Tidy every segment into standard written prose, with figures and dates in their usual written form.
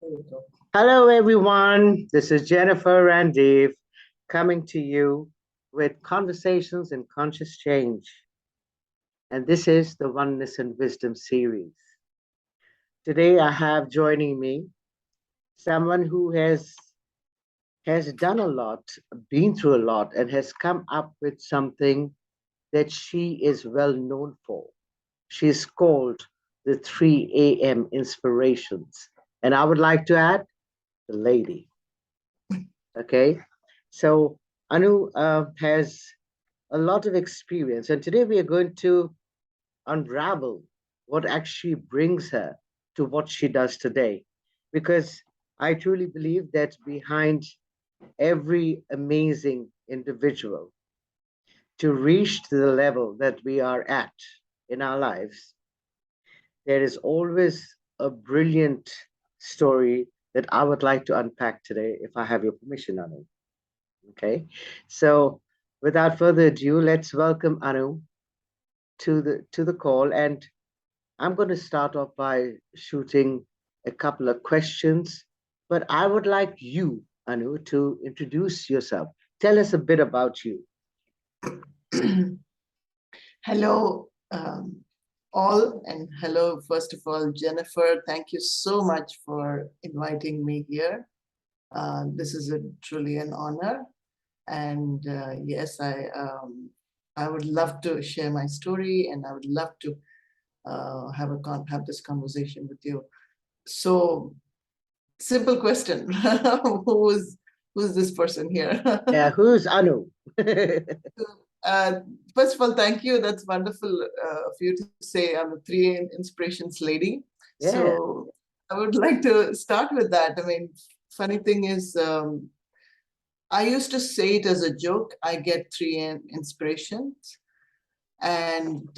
There we go. Hello, everyone. This is Jennifer and Dave coming to you with Conversations in Conscious Change. And this is the Oneness and Wisdom series. Today, I have joining me someone who has done a lot, been through a lot, and has come up with something that she is well known for. She's called the 3 a.m. Inspirations. And I would like to add the lady. Okay. So Anu has a lot of experience, and today we are going to unravel what actually brings her to what she does today. Because I truly believe that behind every amazing individual to reach to the level that we are at in our lives, there is always a brilliant story that I would like to unpack today, if I have your permission, Anu. Okay. So without further ado, let's welcome Anu to the call. And I'm going to start off by shooting a couple of questions. But I would like you, Anu, to introduce yourself. Tell us a bit about you. Hello, all, and hello, first of all, Jennifer. Thank you so much for inviting me here. This is truly an honor, and yes, I would love to share my story, and I would love to have this conversation with you. So, simple question: who's this person here? Yeah, who's Anu? Uh, First of all, thank you. That's wonderful of you to say I'm a three inspirations lady. Yeah. So I would like to start with that. I mean, funny thing is, I used to say it as a joke. I get three inspirations. And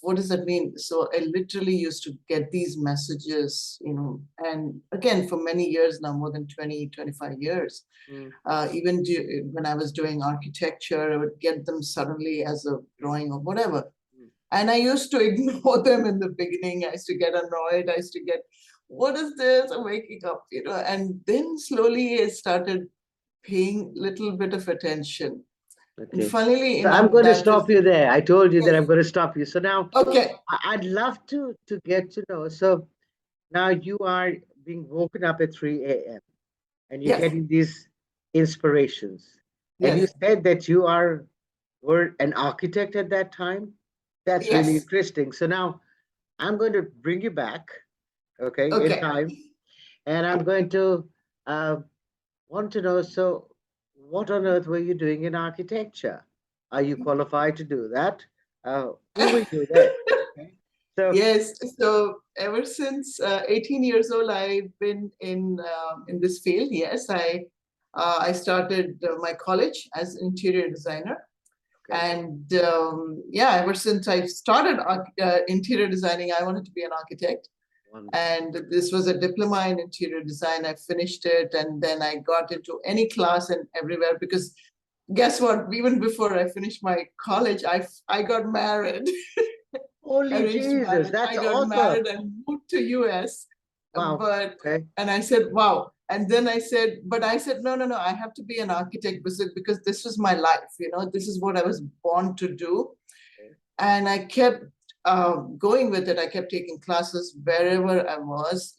what does that mean? So I literally used to get these messages, and again, for many years now, more than 20, 25 years, Mm. even when I was doing architecture, I would get them suddenly as a drawing or whatever. Mm. And I used to ignore them in the beginning. I used to get annoyed. I used to get, what is this? I'm waking up, and then slowly I started paying little bit of attention. And Okay. funnily So I'm enough, going to that is, stop you there. I told you that yes. I'm going to stop you. So now Okay. I'd love to get to know. So now you are being woken up at 3 a.m. and you're Yes. getting these inspirations. And you Yes. said that were an architect at that time. That's really Yes. interesting. So now I'm going to bring you back, okay, in Okay. time, and I'm going to uh, want to know. So, what on earth were you doing in architecture? Are you qualified to do that? Who were you there? Okay. So, Yes. So ever since 18 years old, I've been in this field. Yes, I started my college as interior designer, okay, and yeah, ever since I started interior designing, I wanted to be an architect. wonderful. And this was a diploma in interior design. I finished it, and then I got into any class and everywhere because guess what? Even before I finished my college, I got married. Holy Arranged Jesus, marriage. that's I got awesome. married and moved to US. Wow. But Okay. and I said, wow. And then I said, no, no, no, I have to be an architect because this was my life, this is what I was born to do. Okay. And I kept going with it. I kept taking classes wherever I was,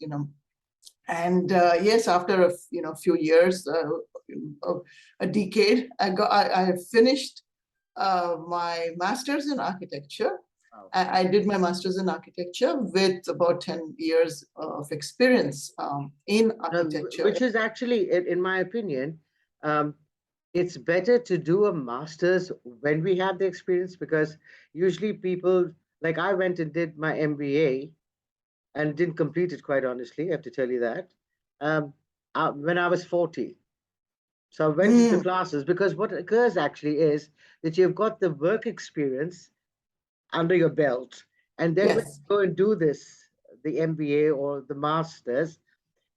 and yes, after a few years, a decade, I finished my master's in architecture. Wow. I did my master's in architecture with about 10 years of experience in architecture. Which is actually, in my opinion, um, it's better to do a master's when we have the experience because usually people, like I went and did my MBA and didn't complete it, quite honestly, I have to tell you that, um, when I was 40. So I went into Mm, classes because what occurs actually is that you've got the work experience under your belt. And then when yes. you go and do this, the MBA or the master's,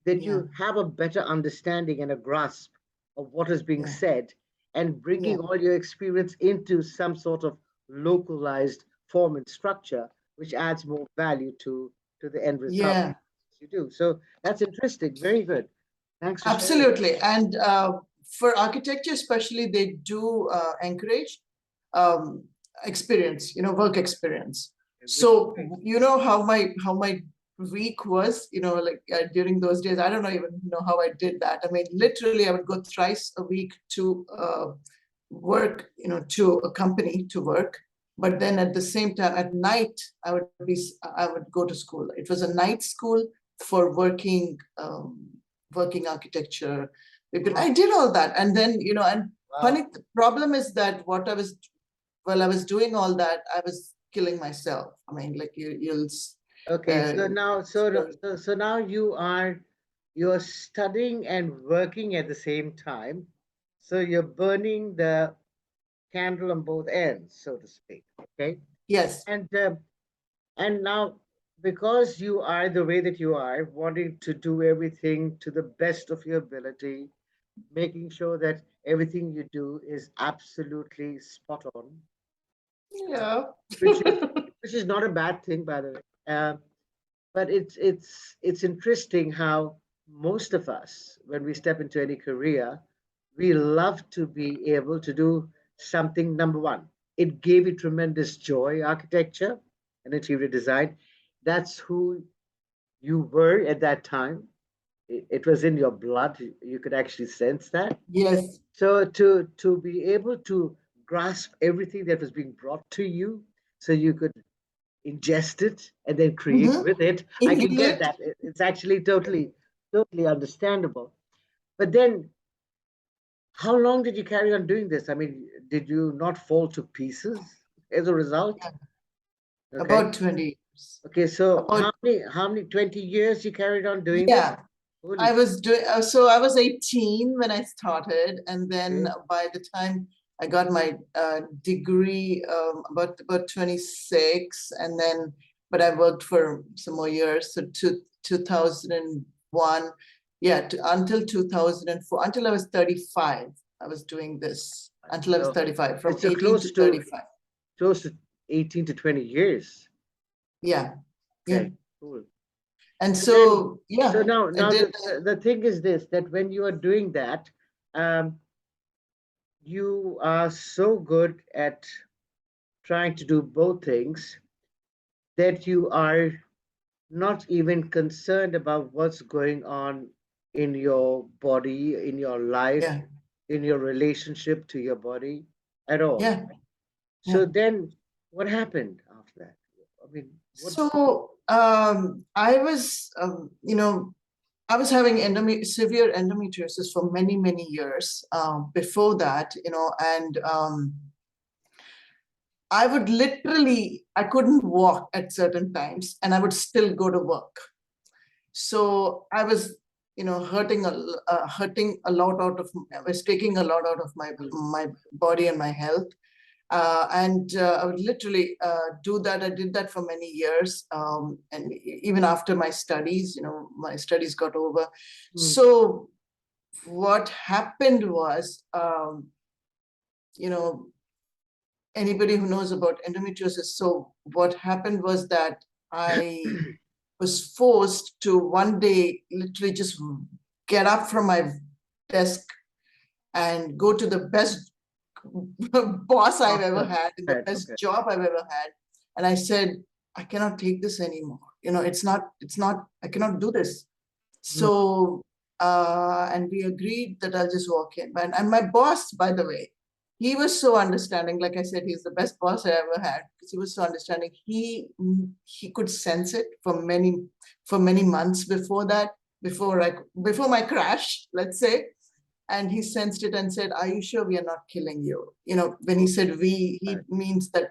that Yeah. you have a better understanding and a grasp of what is being Yeah. said and bringing Yeah. all your experience into some sort of localized form and structure, which adds more value to the end result. Yeah. You do. So that's interesting. Very good. Thanks for sharing. Absolutely. And for architecture, especially, they do encourage um, experience, work experience. Which So, great. how my week was, like during those days, I don't even know how I did that. I mean, literally, I would go thrice a week to work, to a company to work. But then at the same time, at night, I would go to school. It was a night school for working architecture. I did all that, and then and Wow. funny problem is that while I was doing all that, I was killing myself. I mean, like you'll. Okay, so now, so now you're studying and working at the same time. So you're burning the candle on both ends, so to speak. Okay, Yes. and now because you are the way that you are, wanting to do everything to the best of your ability, making sure that everything you do is absolutely spot on, Yeah. which is which is not a bad thing, by the way. But it's interesting how most of us, when we step into any career, we love to be able to do something. Number one, it gave you tremendous joy, architecture and interior design. That's who you were at that time. It was in your blood. You could actually sense that. Yes. So to be able to grasp everything that was being brought to you, so you could ingest it and then create Mm-hmm. with it, I can Inhale get it. that. It's actually totally understandable. But then, how long did you carry on doing this? I mean, did you not fall to pieces as a result? Yeah. Okay. About 20 years. Okay. So About, how many 20 years you carried on doing this? yeah. Holy I was doing so I was 18 when I started, and then shit. by the time I got my degree, about 26, and then but I worked for some more years, so to 2001, yeah, until 2004, until I was 35, I was doing this until I was So 35, from it's a 18 to 35. close to 18 to 20 years. Yeah, yeah, Okay, cool. and And then, so so yeah, I now did. the thing is this, that when you are doing that, um, you are so good at trying to do both things that you are not even concerned about what's going on in your body, in your life, Yeah, in your relationship to your body at all. yeah, So yeah. then what happened after that? I mean, what? So I was, I was having severe endometriosis for many, many years before that, and I would literally, I couldn't walk at certain times, and I would still go to work. So I was, hurting a lot out of, I was taking a lot out of my body and my health. And I would literally do that. I did that for many years. And even after my studies, my studies got over. Hmm. So what happened was, anybody who knows about endometriosis, so what happened was that I was forced to one day literally just get up from my desk and go to the best boss I've ever Doctor had, and the said, best okay. job I've ever had. And I said, I cannot take this anymore. I cannot do this. Hmm. So, and we agreed that I'll just walk in. And my boss, by the way, he was so understanding. Like I said, he's the best boss I ever had because he was so understanding. He could sense it for many months before that, before my crash, let's say. And he sensed it and said, "Are you sure we are not killing you?" When he said "we," he Right. means that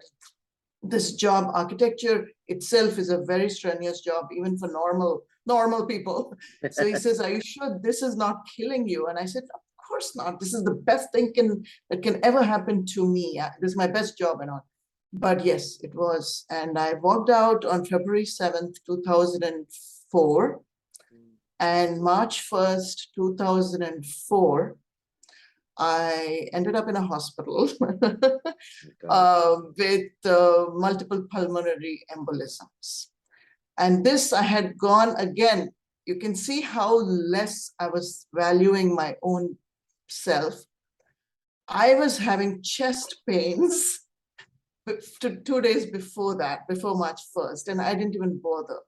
this job, architecture itself, is a very strenuous job, even for normal people. So he says, "Are you sure this is not killing you?" And I said, "Of course not. This is the best thing that can ever happen to me. This is my best job and all." But yes, it was. And I walked out on February 7th, 2004. And March 1st, 2004, I ended up in a hospital with multiple pulmonary embolisms. And this, I had gone again you can see how less I was valuing my own self. I was having chest pains 2 days before that, before March 1st, and I didn't even bother.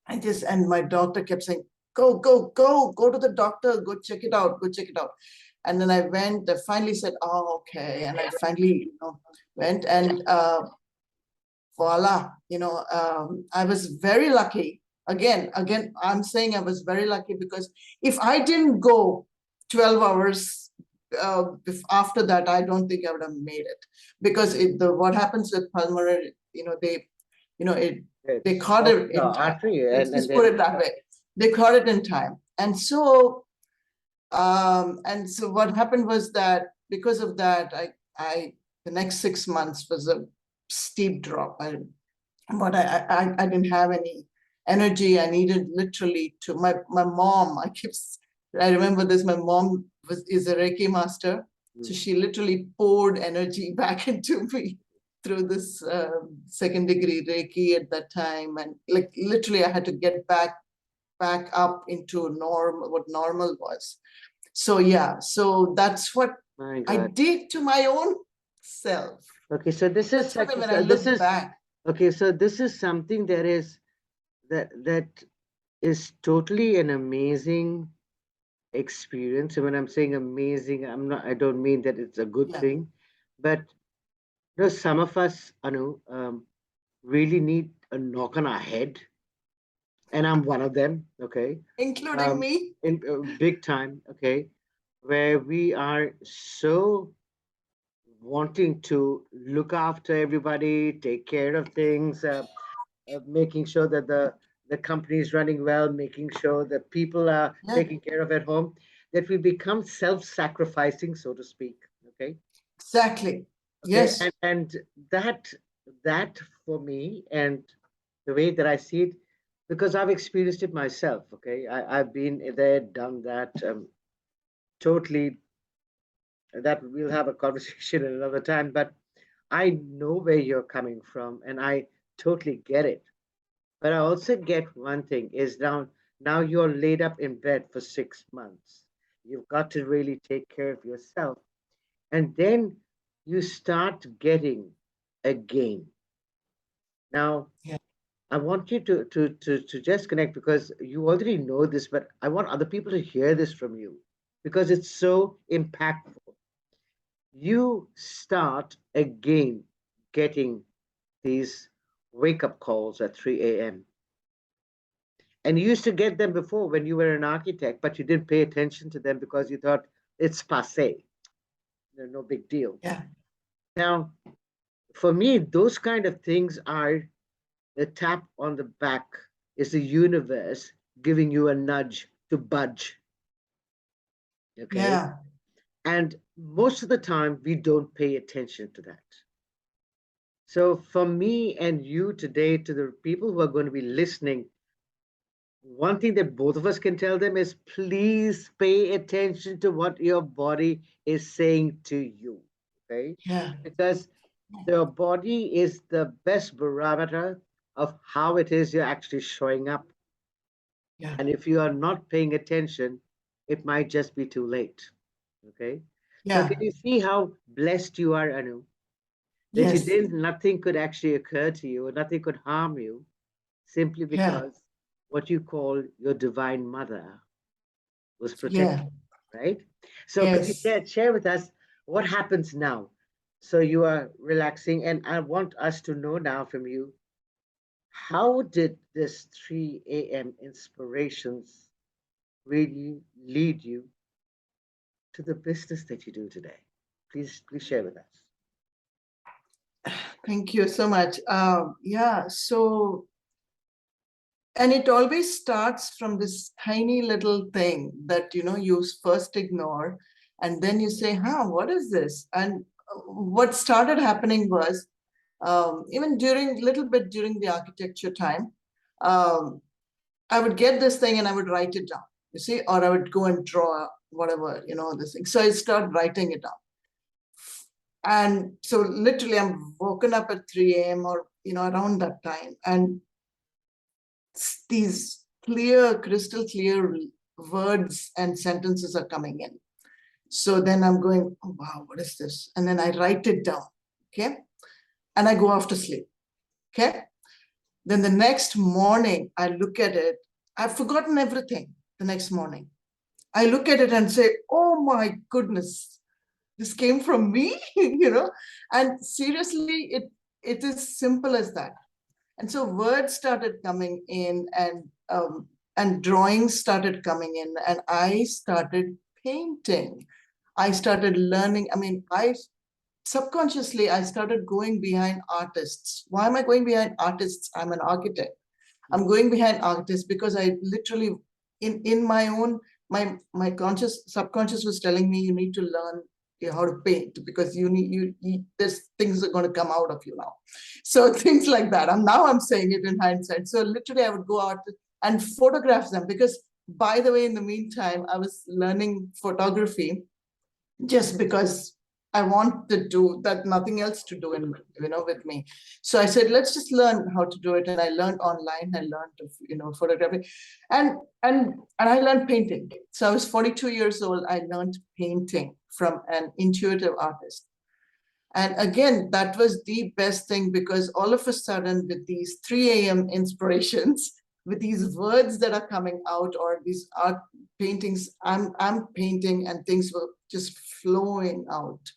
And my doctor kept saying, go to the doctor, go check it out, go check it out. And then I went, I finally said, oh, okay. And I finally, went, and voila, I was very lucky. Again, I'm saying I was very lucky, because if I didn't go 12 hours after that, I don't think I would have made it, because what happens with pulmonary, they caught it in time. Let's just put it that way. They caught it in time. And so what happened was that because of that, the next 6 months was a steep drop. I didn't have any energy. I needed literally to my mom. I remember this. My mom is a Reiki master, so she literally poured energy back into me through this second degree Reiki at that time, and like literally I had to get back up into what normal was. So yeah, so that's what I did to my own self. Okay, so this is back. Okay, so this is something that is totally an amazing experience. And when I'm saying amazing, I don't mean that it's a good thing, but some of us, Anu, really need a knock on our head, and I'm one of them. Okay, including me, in big time. Okay, where we are so wanting to look after everybody, take care of things, making sure that the company is running well, making sure that people are taken care of at home, that we become self-sacrificing, so to speak. Okay. Exactly. Okay? Yes. And that for me, and the way that I see it, because I've experienced it myself. Okay, I've been there, done that, totally. That we'll have a conversation at another time, but I know where you're coming from, and I totally get it. But I also get one thing is now you're laid up in bed for 6 months. You've got to really take care of yourself. And then you start getting a gain. Now, I want you to just connect, because you already know this, but I want other people to hear this from you, because it's so impactful. You start again getting these wake up calls at 3 a.m. And you used to get them before when you were an architect, but you didn't pay attention to them because you thought it's passe. They're no big deal. Yeah. Now, for me, those kind of things are the tap on the back, is the universe giving you a nudge to budge. Okay. Yeah. And most of the time, we don't pay attention to that. So for me and you today, to the people who are going to be listening, one thing that both of us can tell them is, please pay attention to what your body is saying to you. Okay? Yeah. Because your body is the best barometer of how it is you're actually showing up. Yeah. And if you are not paying attention, it might just be too late. Okay? Yeah. So can you see how blessed you are, Anu? That you didn't, nothing could actually occur to you, or nothing could harm you, simply because what you call your divine mother was protected, right? So could you share with us what happens now? So you are relaxing, and I want us to know now from you, how did this 3 a.m. inspirations really lead you to the business that you do today? Please share with us. Thank you so much. So, and it always starts from this tiny little thing that, you first ignore, and then you say, what is this? And what started happening was, even during the architecture time, I would get this thing and I would write it down, you see, or I would go and draw whatever, this thing. So I start writing it down. And so literally I'm woken up at 3 a.m. or, around that time. And these clear, crystal clear words and sentences are coming in. So then I'm going, oh, wow, what is this? And then I write it down, okay? And I go off to sleep, okay? Then the next morning, I look at it. I've forgotten everything the next morning. I look at it and say, oh my goodness, this came from me, and seriously, it is simple as that. And so words started coming in, and drawings started coming in, and I started painting. I started learning. I mean, subconsciously, I started going behind artists. Why am I going behind artists? I'm an architect. I'm going behind artists because I literally, in my own, my subconscious was telling me, you need to learn how to paint, because there's things are going to come out of you now. So things like that. I'm saying it in hindsight. So literally I would go out and photograph them, because by the way, in the meantime, I was learning photography just because I wanted to, that nothing else to do with me. So I said, let's just learn how to do it. And I learned online. I learned, photography, and I learned painting. So I was 42 years old. I learned painting from an intuitive artist. And again, that was the best thing, because all of a sudden, with these 3 a.m. inspirations, with these words that are coming out, or these art paintings, I'm painting, and things were just flowing out.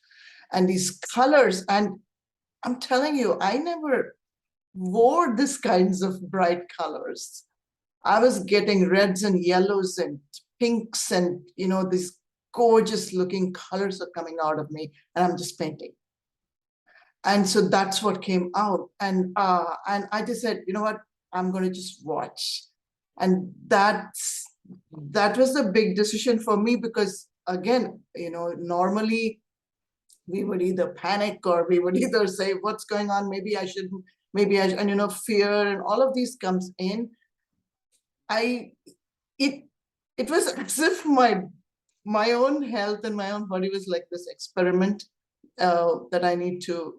And these colors, and I'm telling you, I never wore these kinds of bright colors. I was getting reds and yellows and pinks, and these gorgeous looking colors are coming out of me, and I'm just painting. And so that's what came out. And I just said, you know what, I'm going to just watch. And that was a big decision for me, because again, normally we would either panic, or we would either say, what's going on? Maybe I shouldn't, and fear and all of these comes in. It was as if my own health and my own body was like this experiment that I need to,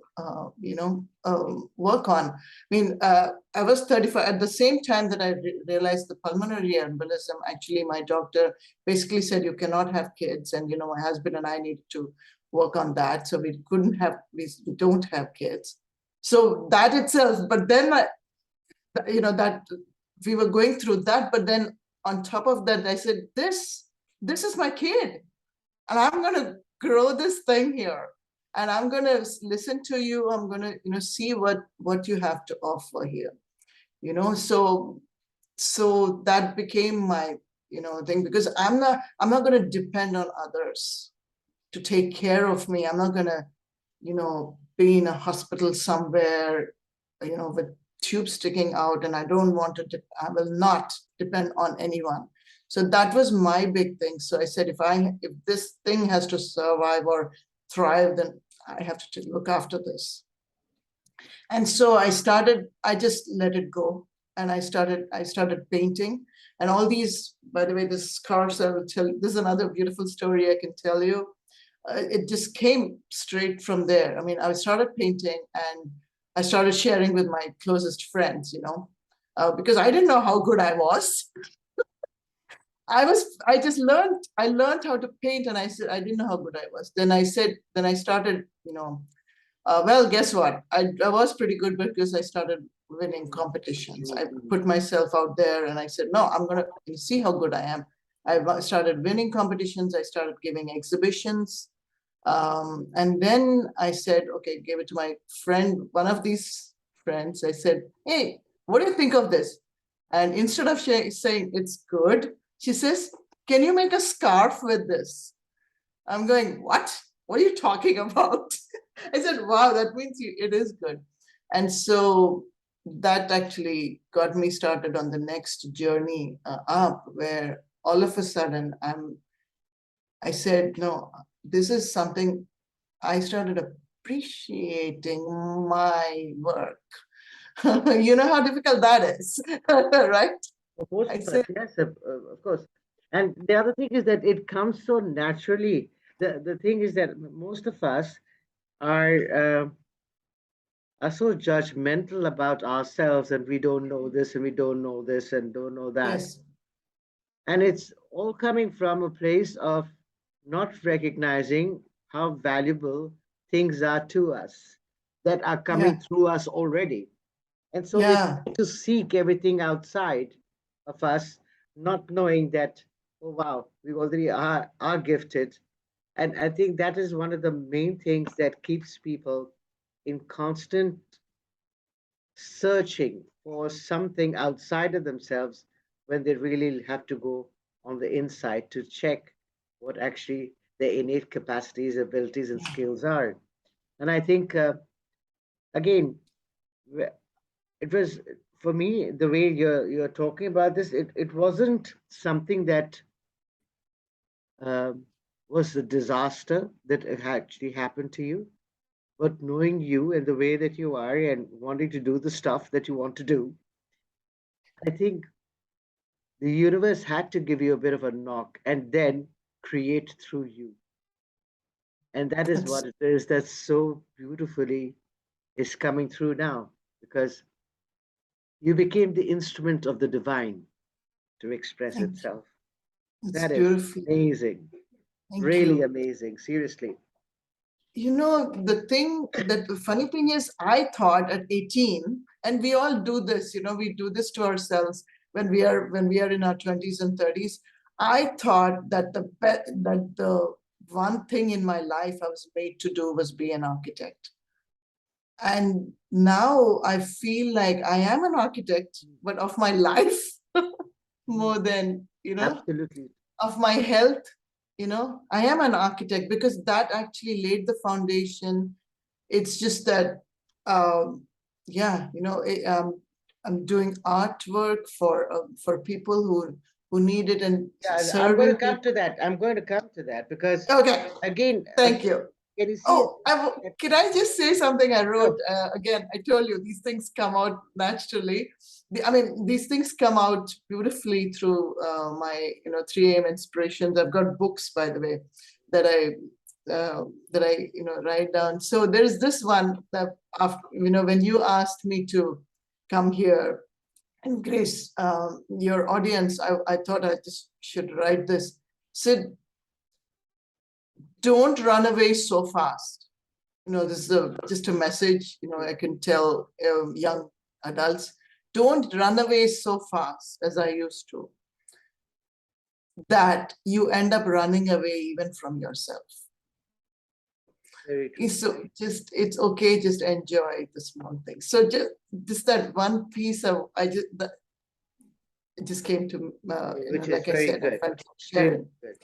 work on. I mean, I was 35. At the same time that I realized the pulmonary embolism, actually, my doctor basically said, you cannot have kids. And, my husband and I needed to work on that. So we don't have kids. So that itself, but then, that we were going through that. But then on top of that, I said, this is my kid. And I'm going to grow this thing here. And I'm going to listen to you. I'm going to, see what you have to offer here, so that became my, thing, because I'm not going to depend on others to take care of me. I'm not going to, be in a hospital somewhere, with tubes sticking out, and I don't want to, I will not depend on anyone. So that was my big thing. So I said, if this thing has to survive or thrive, then I have to look after this. And so I just let it go. And I started painting. And all these, by the way, the scarves, I will tell you, this is another beautiful story I can tell you. It just came straight from there. I mean, I started painting, and I started sharing with my closest friends, because I didn't know how good I was. I learned how to paint, and I said, I didn't know how good I was. Then I started, well, guess what? I was pretty good, because I started winning competitions. I put myself out there, and I said, no, I'm going to see how good I am. I started winning competitions. I started giving exhibitions. And then I said, okay, gave it to my friend, one of these friends. I said, hey, what do you think of this? And instead of saying it's good, she says, can you make a scarf with this? I'm going, what? What are you talking about? I said, wow, that means it is good. And so that actually got me started on the next journey up, where all of a sudden I said, no, this is something. I started appreciating my work. You know how difficult that is, right? Yes, of course. And the other thing is that it comes so naturally. The thing is that most of us are are so judgmental about ourselves, and we don't know this and we don't know this and don't know that. Yes. And it's all coming from a place of not recognizing how valuable things are to us that are Yeah. coming through us already. And so we Yeah. try to seek everything outside of us, not knowing that, oh, wow, we already are gifted. And I think that is one of the main things that keeps people in constant searching for something outside of themselves when they really have to go on the inside to check what actually their innate capacities, abilities, and skills are. And I think, again, it was for me the way you're talking about this. It wasn't something that um, was a disaster that it actually happened to you, but knowing you and the way that you are and wanting to do the stuff that you want to do, I think the universe had to give you a bit of a knock and then create through you. And that is It's what it is that so beautifully is coming through now, because you became the instrument of the divine to express thank you. itself. It's That is beautiful. amazing, Thank really you. amazing, seriously. The funny thing is, I thought at 18, and we all do this, we do this to ourselves when we are in our 20s and 30s. I thought that the one thing in my life I was made to do was be an architect. And now I feel like I am an architect, but of my life more Mm, than, absolutely. of my health. I am an architect because that actually laid the foundation. It's just that, yeah, I'm doing artwork for people who need it, and Yeah, I'm going to serving come people. to that. I'm going to come to that because, Okay, again, thank you. can you see Oh, can I just say something I wrote? Sure. Again, I told you these things come out naturally. I mean, these things come out beautifully through my, 3 a.m. inspirations. I've got books, by the way, that I write down. So there's this one that after, when you asked me to come here, and Grace, your audience, I thought I just should write this. Sid, don't run away so fast. This is just a message, I can tell young adults, don't run away so fast as I used to, that you end up running away even from yourself. Very true. So just, it's okay, just enjoy the small things. So just that one piece of, that it just came to, Which is like I very said, I good. felt like Really sharing. good.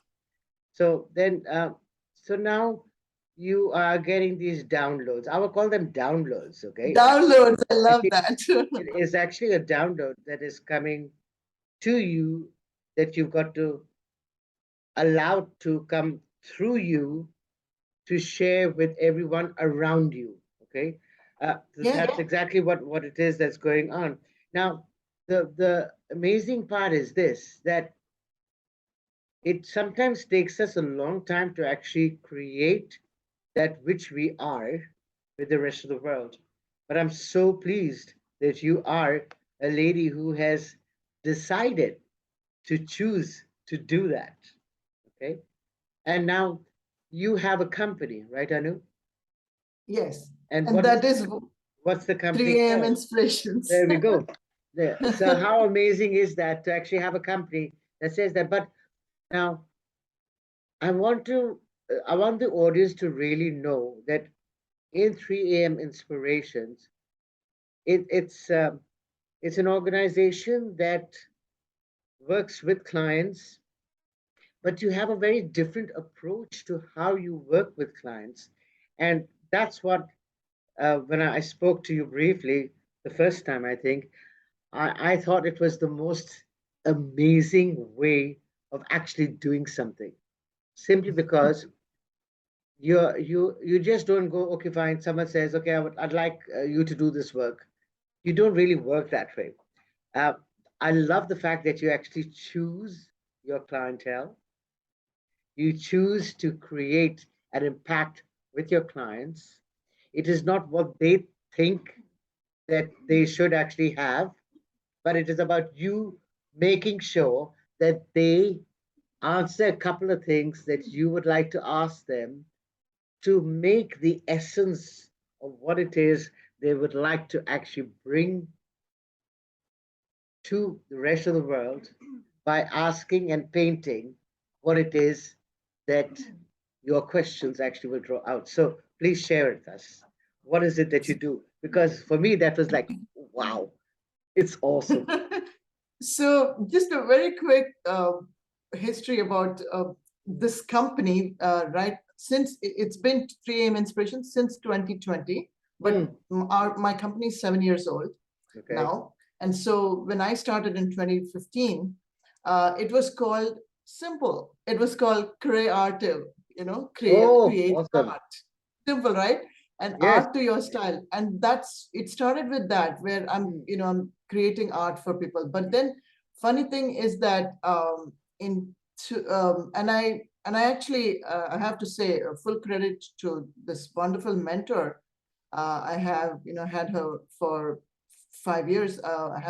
So then, so now you are getting these downloads. I will call them downloads, okay? Downloads, I I love think that. it is actually a download that is coming to you that you've got to allow to come through you to share with everyone around you. Okay, Yeah, that's exactly what it is that's going on. Now, the amazing part is this, that it sometimes takes us a long time to actually create that which we are with the rest of the world. But I'm so pleased that you are a lady who has decided to choose to do that. Okay, and now you have a company, right, Anu? yes. And And what is that is what's the company 3 a.m. called? inspirations. There we go. There. So how amazing is that to actually have a company that says that? But now I want to, I want the audience to really know that in 3 a.m. Inspirations, it's an organization that works with clients, but you have a very different approach to how you work with clients, and that's what when I spoke to you briefly the first time, I think I thought it was the most amazing way of actually doing something. Simply because you just don't go, okay, fine. Someone says, okay, I'd like you to do this work. You don't really work that way. Uh, I love the fact that you actually choose your clientele. You choose to create an impact with your clients. It is not what they think that they should actually have, but it is about you making sure that they answer a couple of things that you would like to ask them to make the essence of what it is they would like to actually bring to the rest of the world by asking and painting what it is that your questions actually will draw out. So please share it with us. What is it that you do? Because for me, that was like, wow, it's awesome. So just a very quick history about this company, right? Since it's been 3AM Inspiration since 2020, but my company is 7 years old now. And so when I started in 2015, it was called simple. It was called creative, create Awesome. art. Simple, right? And Yes. art to your style. And it started with that, where I'm creating art for people. But then funny thing is that and I actually I have to say full credit to this wonderful mentor. I have had her for 5 years. I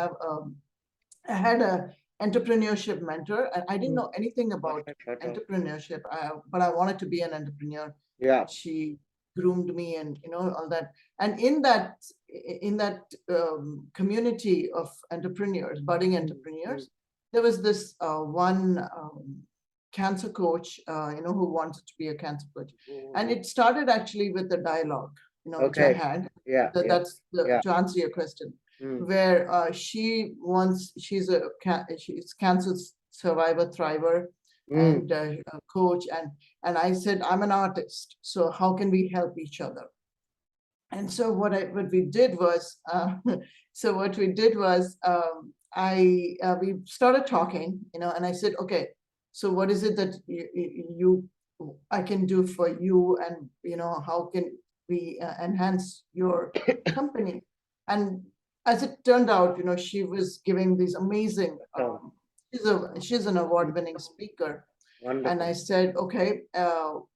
had a entrepreneurship mentor, and I didn't know anything about entrepreneurship, but I wanted to be an entrepreneur. Yeah. She groomed me, and all that. And in that community of entrepreneurs, budding entrepreneurs, there was this one cancer coach, who wanted to be a cancer coach, and it started actually with the dialogue, which I had. Yeah. That's to answer your question. Where she's cancer survivor, thriver, and a coach, and I said, I'm an artist, so how can we help each other? And so what we did was we started talking, and I said, okay, so what is it that I can do for you, and how can we enhance your company? And as it turned out, she was giving these amazing. She's an award-winning speaker. Wonderful. And I said, okay,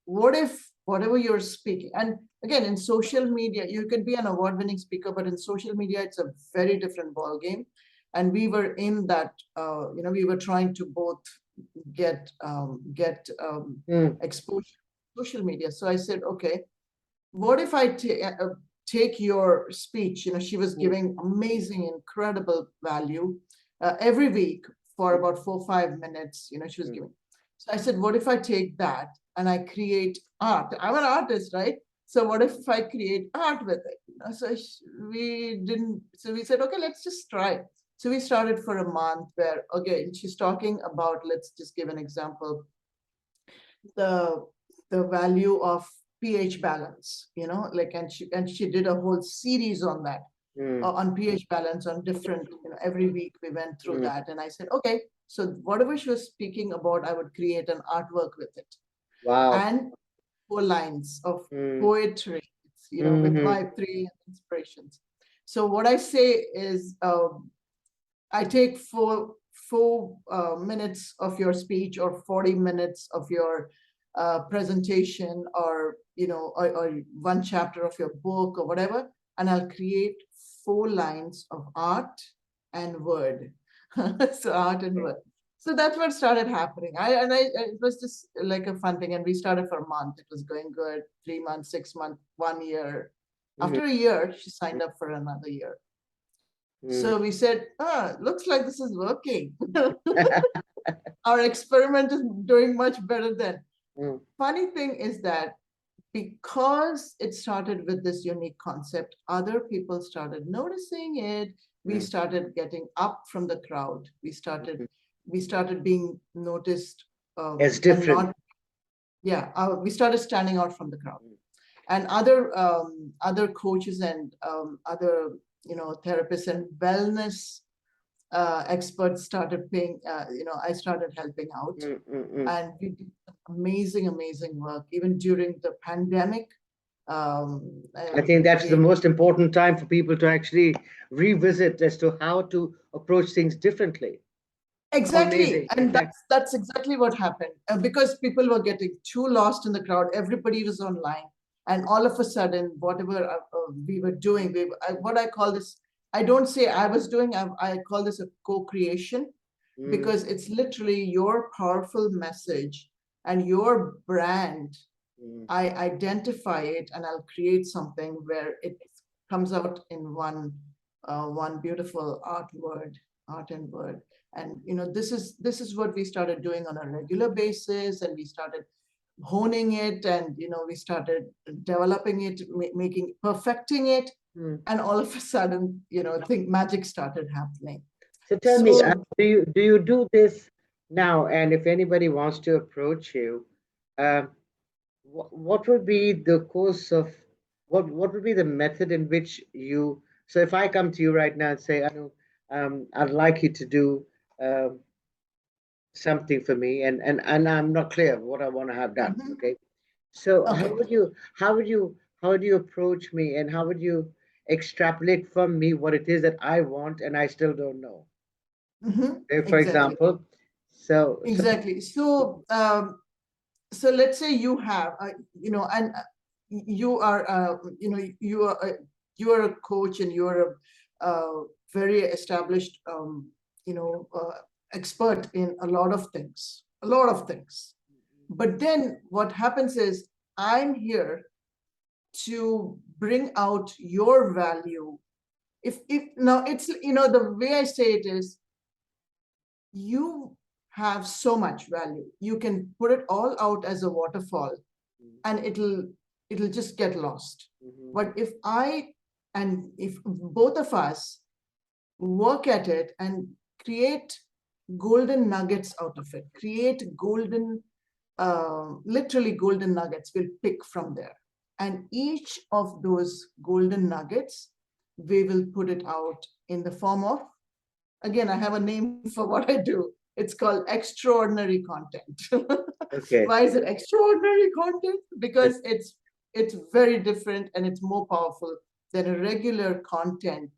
what if whatever you're speaking, and again, in social media, you can be an award-winning speaker, but in social media, it's a very different ball game. And we were in that, we were trying to both get exposure to social media. So I said, okay, what if I take your speech? She was giving amazing, incredible value every week for about 4 or 5 minutes. She was giving. So I said, what if I take that and I create art? I'm an artist, right? So what if I create art with it? So we said, okay, let's just try. So we started for a month, where, again, she's talking about, let's just give an example, the value of pH balance, and she did a whole series on that, on pH balance, on different, every week we went through that. And I said, okay, so whatever she was speaking about, I would create an artwork with it. Wow. And 4 lines of poetry, with my 3 inspirations. So what I say is, I take 4 minutes of your speech, or 40 minutes of your presentation, or or one chapter of your book, or whatever, and I'll create 4 lines of art and word. So art and word. So that's what started happening. It was just like a fun thing, and we started for a month. It was going good. 3 months, 6 months, 1 year. After a year, she signed up for another year. So we said, looks like this is working. Our experiment is doing much better than. Funny thing is that because it started with this unique concept, other people started noticing it. We started getting up from the crowd. We started being noticed as different. We started standing out from the crowd. And other coaches and other therapists and wellness experts started paying. I started helping out, and we did amazing work even during the pandemic. I think that's the most important time for people to actually revisit as to how to approach things differently. Exactly. And that's exactly what happened, because people were getting too lost in the crowd. Everybody was online. And all of a sudden, whatever we were doing, what I call this, I don't say I was doing, I call this a co-creation, because it's literally your powerful message and your brand. I identify it and I'll create something where it comes out in one beautiful art and word. And this is what we started doing on a regular basis, and we started honing it, and we started developing it, perfecting it, and all of a sudden, I think magic started happening. So tell me, do you do this now? And if anybody wants to approach you, what would be the course of what would be the method in which you? So if I come to you right now and say, Anu, I'd like you to do something for me, and I'm not clear what I want to have done. Okay, so Okay. how would you approach me, and how would you extrapolate from me what it is that I want and I still don't know? For example, so exactly. So let's say you have, and you are, you are a coach, and you're a very established, expert in a lot of things, But then what happens is, I'm here to bring out your value. If now it's, the way I say it is, you have so much value. You can put it all out as a waterfall, and it'll just get lost. But if both of us work at it and create golden nuggets out of it, create literally golden nuggets, we'll pick from there. And each of those golden nuggets, we will put it out in the form of, again, I have a name for what I do. It's called extraordinary content. okay. Why is it extraordinary content? Because it's very different, and it's more powerful than a regular content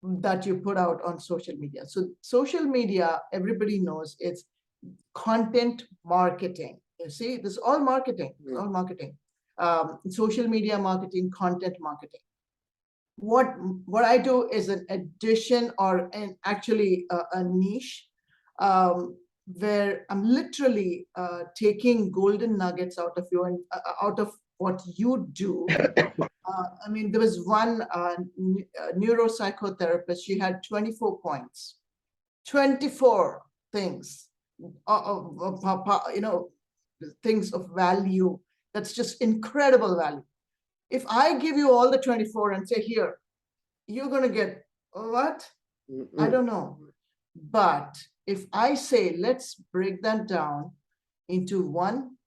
that you put out on social media. So social media, everybody knows, it's content marketing. You see, this is all marketing. It's all marketing. Social media marketing, content marketing. What I do is an addition, or actually a niche, where I'm literally taking golden nuggets out of you, and out of what you do. I mean, there was one neuropsychotherapist. She had 24 points, 24 things, things of value. That's just incredible value. If I give you all the 24 and say, here, you're going to get what? I don't know. But if I say, let's break that down into one,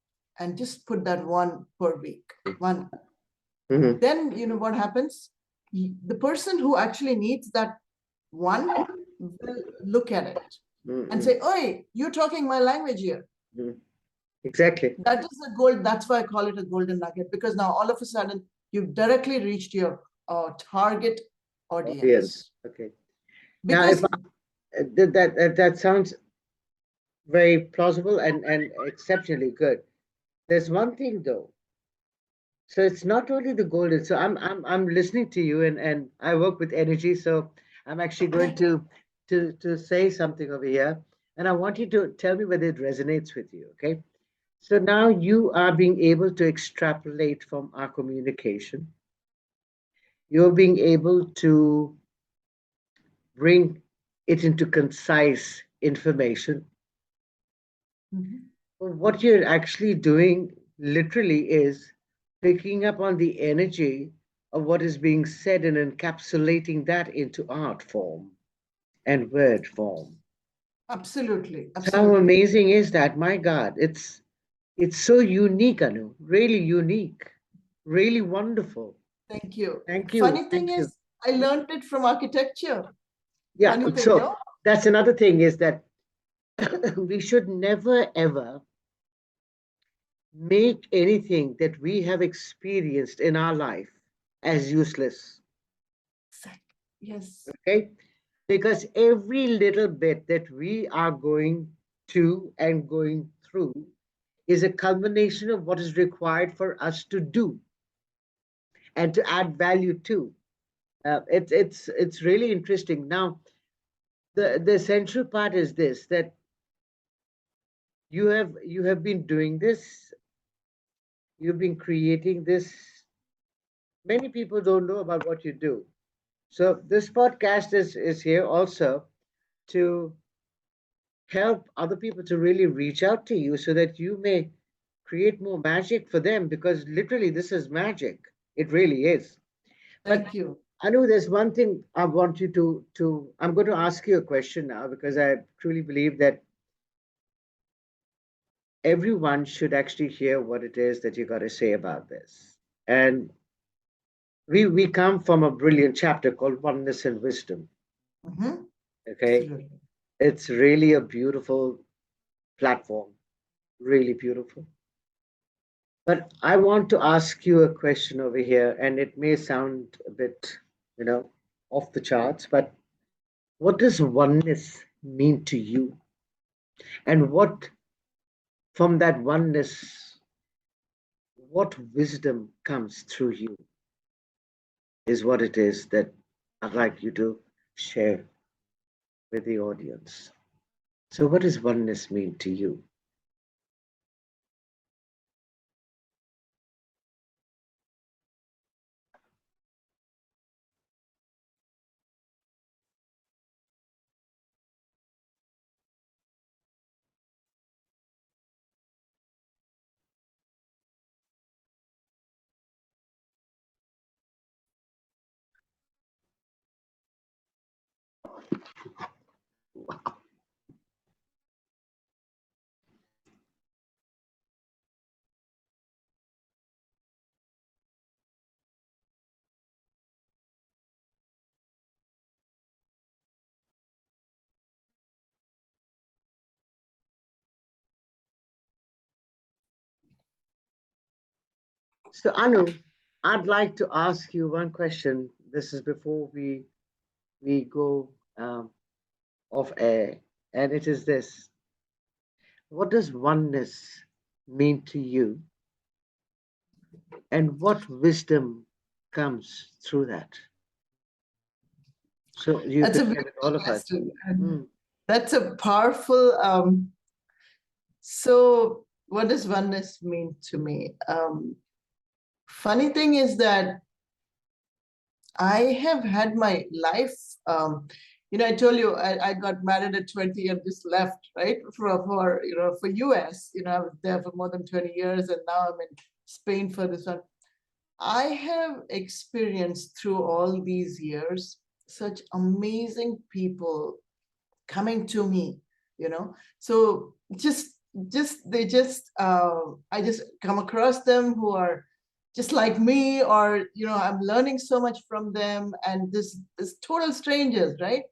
and just put that one per week, one, then what happens? The person who actually needs that one will look at it and say, "Oi, you're talking my language here." Exactly. That is the gold. That's why I call it a golden nugget, because now all of a sudden you've directly reached your target audience. Okay. Because now, that sounds very plausible and exceptionally good. There's one thing though. So it's not only the golden. So I'm listening to you, and I work with energy. So I'm actually going to say something over here, and I want you to tell me whether it resonates with you. Okay. So now you are being able to extrapolate from our communication. You're being able to bring it into concise information. What you're actually doing literally is picking up on the energy of what is being said and encapsulating that into art form and word form. Absolutely. How amazing is that? My God, it's so unique, Anu. Really unique. Really wonderful. Thank you. Thank you. Funny thing is, I learned it from architecture. Yeah. Funny thing, So that's another thing, is that we should never ever make anything that we have experienced in our life as useless. Yes. Okay? Because every little bit that we are going to and going through is a culmination of what is required for us to do and to add value to. It's really interesting. Now, the essential part is this, that you have been doing this, you've been creating this. Many people don't know about what you do. So this podcast is here also to help other people to really reach out to you so that you may create more magic for them, because literally this is magic. It really is. But Thank you. I know there's one thing I want you to I'm going to ask you a question now, because I truly believe that everyone should actually hear what it is that you got to say about this. And we come from a brilliant chapter called Oneness and Wisdom. Mhm. Okay. Absolutely. It's really a beautiful platform, really beautiful. But I want to ask you a question over here, and it may sound a bit, you know, off the charts, but what does oneness mean to you? And what, from that oneness, what wisdom comes through you is what it is that I'd like you to share with the audience. So, what does oneness mean to you? So, Anu, I'd like to ask you one question. This is before we go off air, and it is this: what does oneness mean to you, and what wisdom comes through that? So you That's a could share with all beautiful of us. question. And Mm. that's a powerful. So, what does oneness mean to me? Funny thing is that I have had my life. I told you I got married at 20 and just left, right? For US. I was there for more than 20 years, and now I'm in Spain for this one. I have experienced through all these years such amazing people coming to me, So I just come across them who are just like me, or I'm learning so much from them, and this total strangers, right?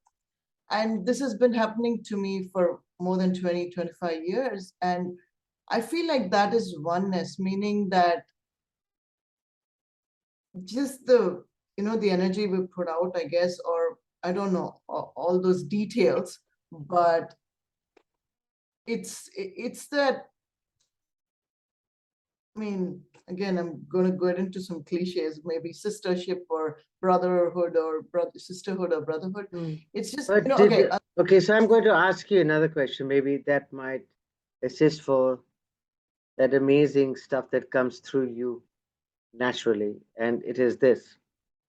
And this has been happening to me for more than 20-25 years, and I feel like that is oneness, meaning that just the energy we put out, I guess, or I don't know, all those details, but it's that, I mean, again, I'm going to go into some cliches, maybe sistership or brotherhood or sisterhood or brotherhood. Mm. It's just, But okay. okay, so I'm going to ask you another question. Maybe that might assist for that amazing stuff that comes through you naturally, and it is this.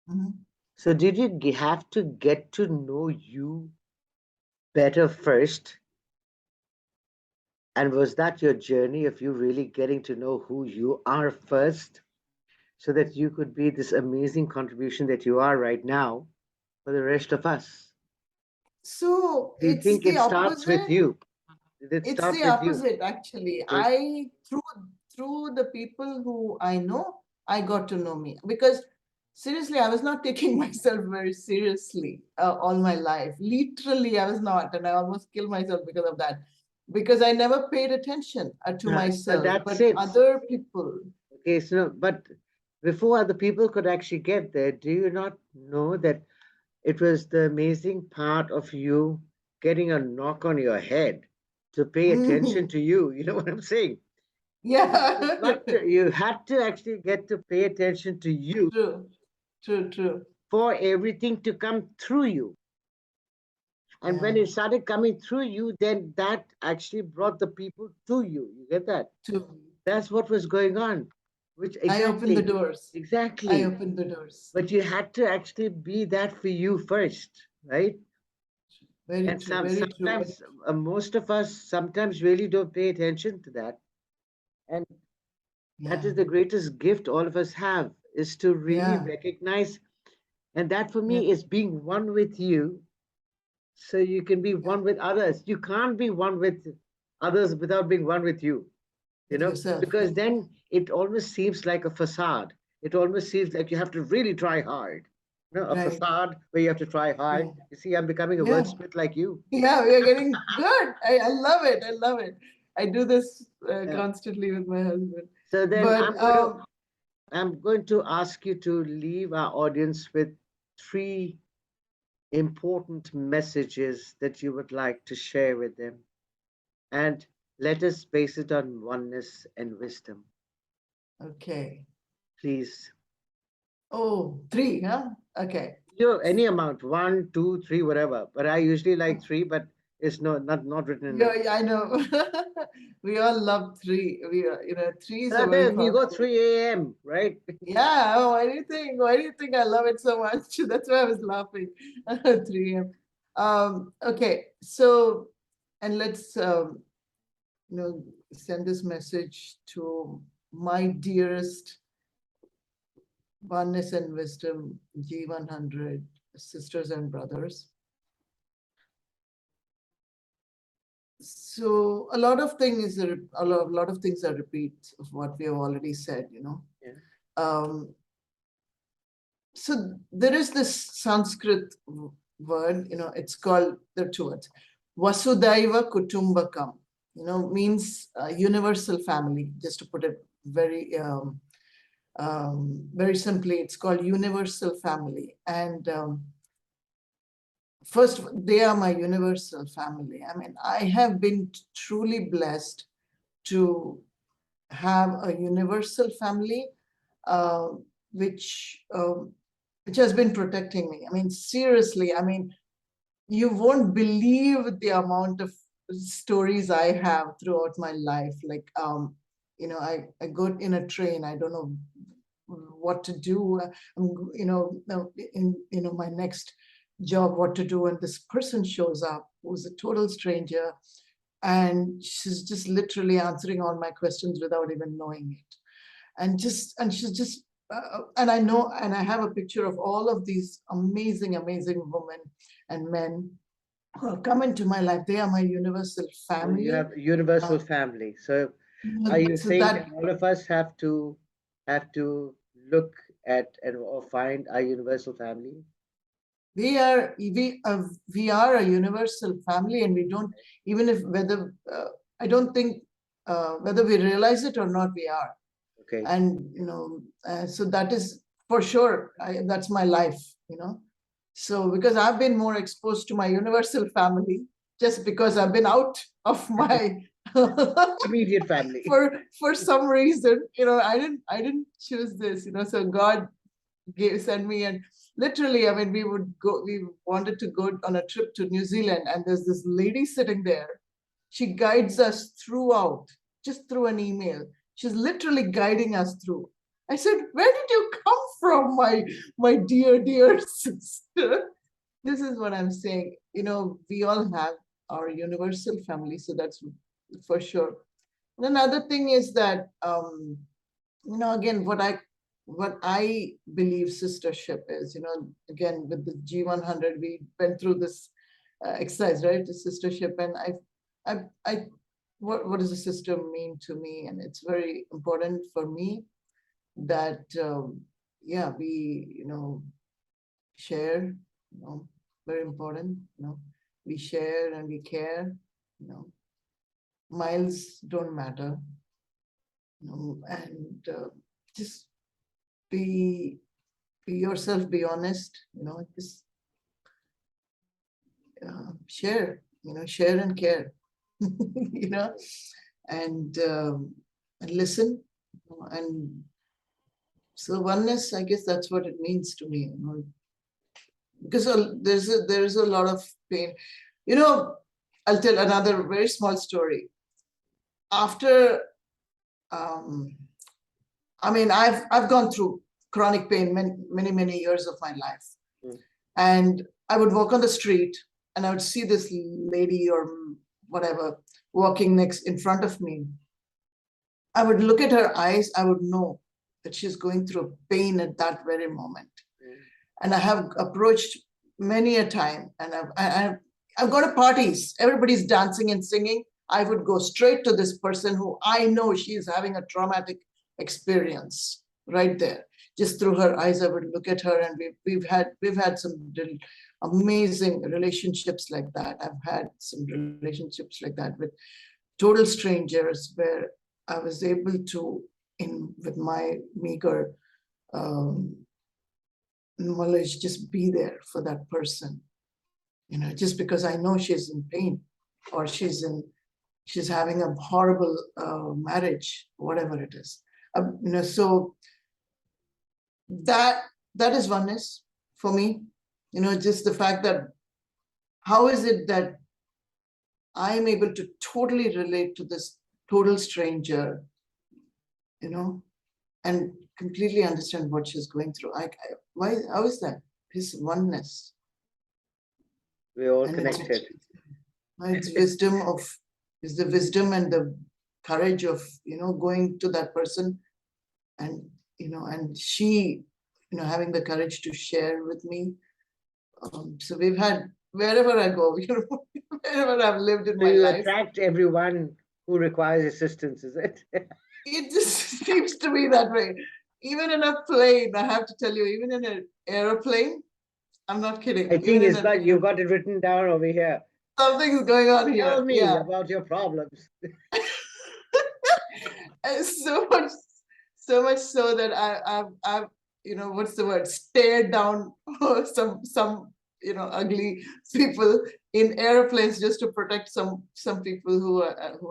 Mhm. So, did you have to get to know you better first? And was that your journey of you really getting to know who you are first so that you could be this amazing contribution that you are right now for the rest of us? So Do you it's think the it starts with opposite. you? Did it It's start the with you? opposite, actually. Okay. I through the people who I know, I got to know me, because seriously, I was not taking myself very seriously all my life. Literally, I was not, and I almost killed myself because of that, because I never paid attention to But myself. that's But it. other people, Okay, so but before other people could actually get there, do you not know that it was the amazing part of you getting a knock on your head to pay attention to you? You know what I'm saying? Yeah. You had to actually get to pay attention to you True, true, true. for everything to come through you. And when Yeah, it started coming through you, then that actually brought the people to you. You get that? true. That's what was going on. Which I opened the exactly, doors. I exactly. opened the doors. But you had to actually be that for you first, right? Very And true, very true. sometimes most of us sometimes really don't pay attention to that. And that Yeah, is the greatest gift all of us have, is to really yeah, recognize. And that for yeah, me is being one with you, so you can be yeah. one with others. You can't be one with others without being one with you, With yourself. because then it almost seems like a facade. It almost seems like you have to really try hard. A Right. facade where you have to try hard. Yeah. You see, I'm becoming a Yeah. wordsmith like you. Yeah, we are getting good. I love it. I love it. I do this Yeah. constantly with my husband. So then But I'm going to ask you to leave our audience with three important messages that you would like to share with them. And let us base it on oneness and wisdom. okay. Please. Oh, three, huh? Okay. Any amount, one, two, three, whatever. But I usually like three, but it's not written in Yeah, it. yeah, I know. We all love three. Threes are very Then you go powerful. 3 a.m., right? Yeah. Oh, why do you think? Why do you think I love it so much? That's why I was laughing. 3 a.m. Okay. So, and let's send this message to my dearest oneness and wisdom G100 sisters and brothers. So a lot of things are a lot of things are repeats of what we have already said. Yeah. Um, so there is this Sanskrit word, it's called, there are two words, Vasudhaiva Kutumbakam, means universal family. Just to put it very simply, it's called universal family. And first, they are my universal family. I mean, I have been truly blessed to have a universal family, uh, which um, which has been protecting me. I mean, seriously, I mean, you won't believe the amount of stories I have throughout my life. Like, I go in a train, I don't know what to do. In my next job, what to do, and this person shows up who's a total stranger, and she's just literally answering all my questions without even knowing it. And she's just and I know, and I have a picture of all of these amazing, amazing women and men who have come into my life. They are my universal So you family. have a universal Uh, family. So are you so saying that that all of us have to look at and or find our universal family? we are a universal family, and we don't, even if whether I don't think whether we realize it or not, we are. Okay. And so that is for sure. That's my life. So because I've been more exposed to my universal family, just because I've been out of my Immediate family. for some reason, I didn't choose this. So God sent me, and literally, I mean, we wanted to go on a trip to New Zealand, and there's this lady sitting there. She guides us throughout, just through an email. She's literally guiding us through. I said, where did you come from, my dear, dear sister? This is what I'm saying. We all have our universal family, so that's for sure. And another thing is that again, what I believe sistership is, again, with the G100, we went through this exercise, right? The sistership. And what does a sister mean to me? And it's very important for me that, yeah, we, share, very important, we share and we care, miles don't matter, and just be yourself, be honest, just share and care, you know, and and listen. And so oneness, I guess that's what it means to me. Because there's a lot of pain. I'll tell another very small story. After, I've gone through chronic pain many years of my life. Mm. And I would walk on the street and I would see this lady or whatever walking next in front of me. I would look at her eyes, I would know that she's going through pain at that very moment. And I have approached many a time, and I've got to parties, everybody's dancing and singing. I would go straight to this person who I know she's having a traumatic experience right there. Just through her eyes, I would look at her, and we've had some amazing relationships like that. I've had some relationships like that with total strangers where I was able to, with my meager knowledge, just be there for that person, just because I know she's in pain, or she's having a horrible marriage, whatever it is. So that is oneness for me. Just the fact that how is it that I'm able to totally relate to this total stranger, and completely understand what she's going through. How is that? His oneness. We're all And connected. it's wisdom is the wisdom and the courage of, going to that person, and, and she, having the courage to share with me. So we've had, wherever I go, wherever I've lived in So my you life, attract everyone who requires assistance, is it? it just seems to be that way. Even in a plane, I have to tell you, even in an aeroplane, I'm not kidding. I think Even in you got it written down over here. something is going on here. Tell me Yeah. about your problems. And so much so that I've what's the word, stared down some ugly people in airplanes just to protect some people who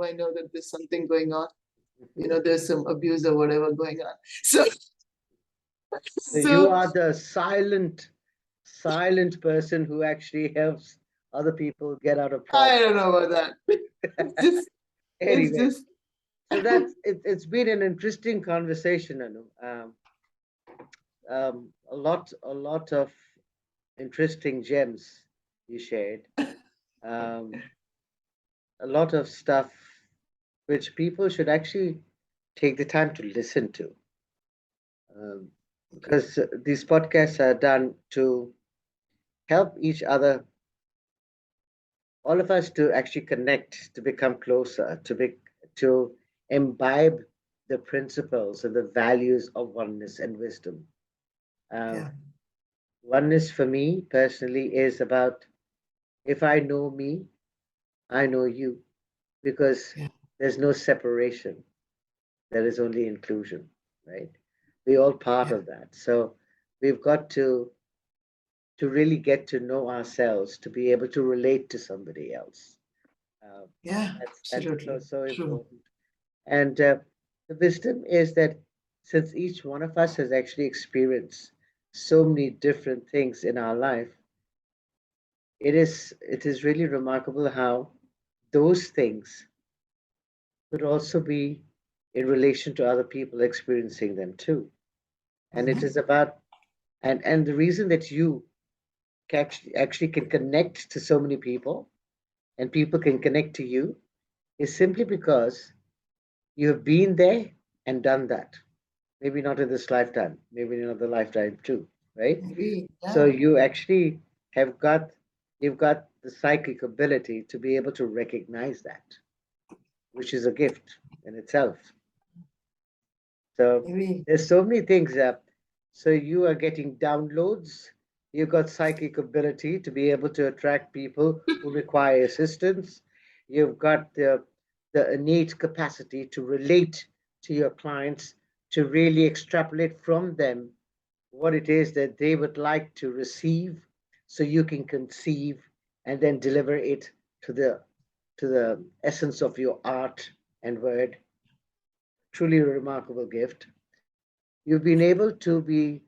I know that there's something going on. There's some abuse or whatever going on. So So you so are the silent person who actually helps other people get out of I problems. don't know about that. It's just it's Anyway, just so it's been an interesting conversation, Anu. A lot of interesting gems you shared. Um, a lot of stuff which people should actually take the time to listen to. Um, because these podcasts are done to help each other, all of us, to actually connect, to become closer, to imbibe the principles and the values of oneness and wisdom. Um, yeah, Oneness for me personally is about, if I know me, I know you, because yeah, there's no separation. There is only inclusion, right? We're all part yeah, of that. So we've got to really get to know ourselves to be able to relate to somebody else. Uh, yeah, that's absolutely so true. important. And the wisdom is that since each one of us has actually experienced so many different things in our life, it is really remarkable how those things could also be in relation to other people experiencing them too. And it Mhm. is about, and the reason that you actually can connect to so many people and people can connect to you is simply because you have been there and done that. Maybe not in this lifetime, maybe in another lifetime too, right? Maybe, So yeah, you actually have got you've got the psychic ability to be able to recognize that, which is a gift in itself. So maybe, there's so many things up. So you are getting downloads. You've got psychic ability to be able to attract people who require assistance. You've got the innate capacity to relate to your clients, to really extrapolate from them what it is that they would like to receive, so you can conceive and then deliver it to the essence of your art and word. truly a remarkable gift. You've been able to be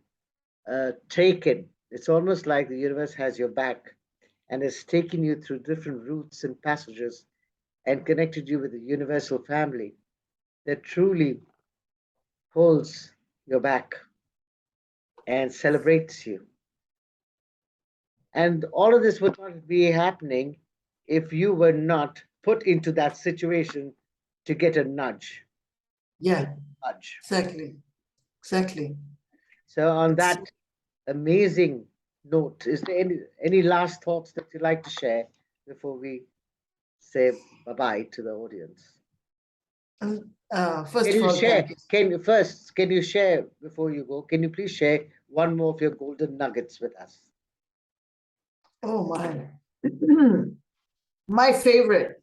taken. It's almost like the universe has your back and has taken you through different routes and passages and connected you with a universal family that truly holds your back and celebrates you. And all of this would not be happening if you were not put into that situation to get a nudge. Yeah, Nudge. exactly. Exactly. So, on that amazing note, is there any last thoughts that you'd like to share before we say bye bye to the audience? First Can of you all, share? thank you. Can you share before you go? Can you please share one more of your golden nuggets with us? Oh my. My favorite,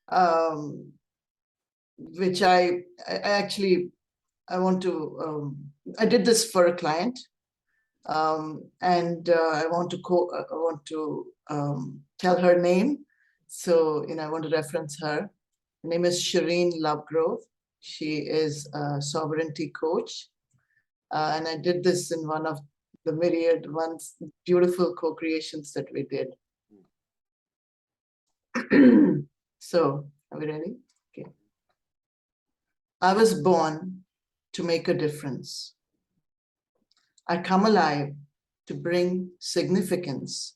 um, which I actually, I want to, I did this for a client, and I want to tell her name. So, I want to reference her. Her name is Shireen Lovegrove. She is a sovereignty coach. And I did this in one of the myriad ones, beautiful co-creations that we did. So, are we ready? Okay. I was born to make a difference. I come alive to bring significance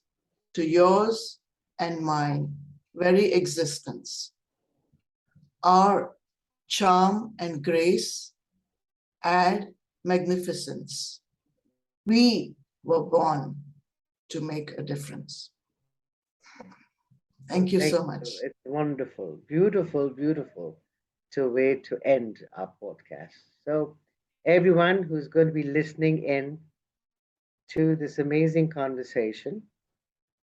to yours and mine very existence. Our charm and grace add magnificence. We were born to make a difference. Thank you so much. It's wonderful, beautiful, beautiful to way to end our podcast. So, everyone who's going to be listening in to this amazing conversation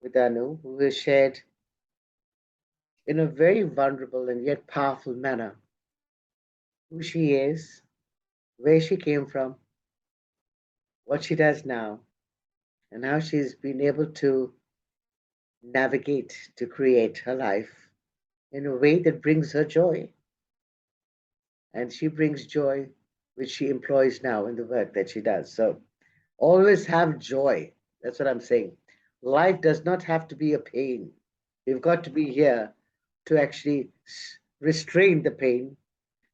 with Anu, who has shared in a very vulnerable and yet powerful manner who she is, where she came from, what she does now, and how she's been able to navigate to create her life in a way that brings her joy. And she brings joy, which she employs now in the work that she does. So always have joy. That's what I'm saying. Life does not have to be a pain. We've got to be here to actually restrain the pain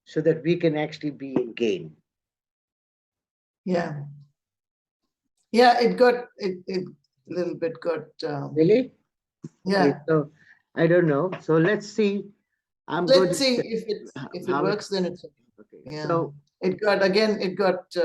so that we can actually be in gain. Yeah. Yeah, it a little bit got. Really? Yeah. Okay, so I don't know. So let's see. I'm going Let's to see if it how works, then it's okay. yeah. So It got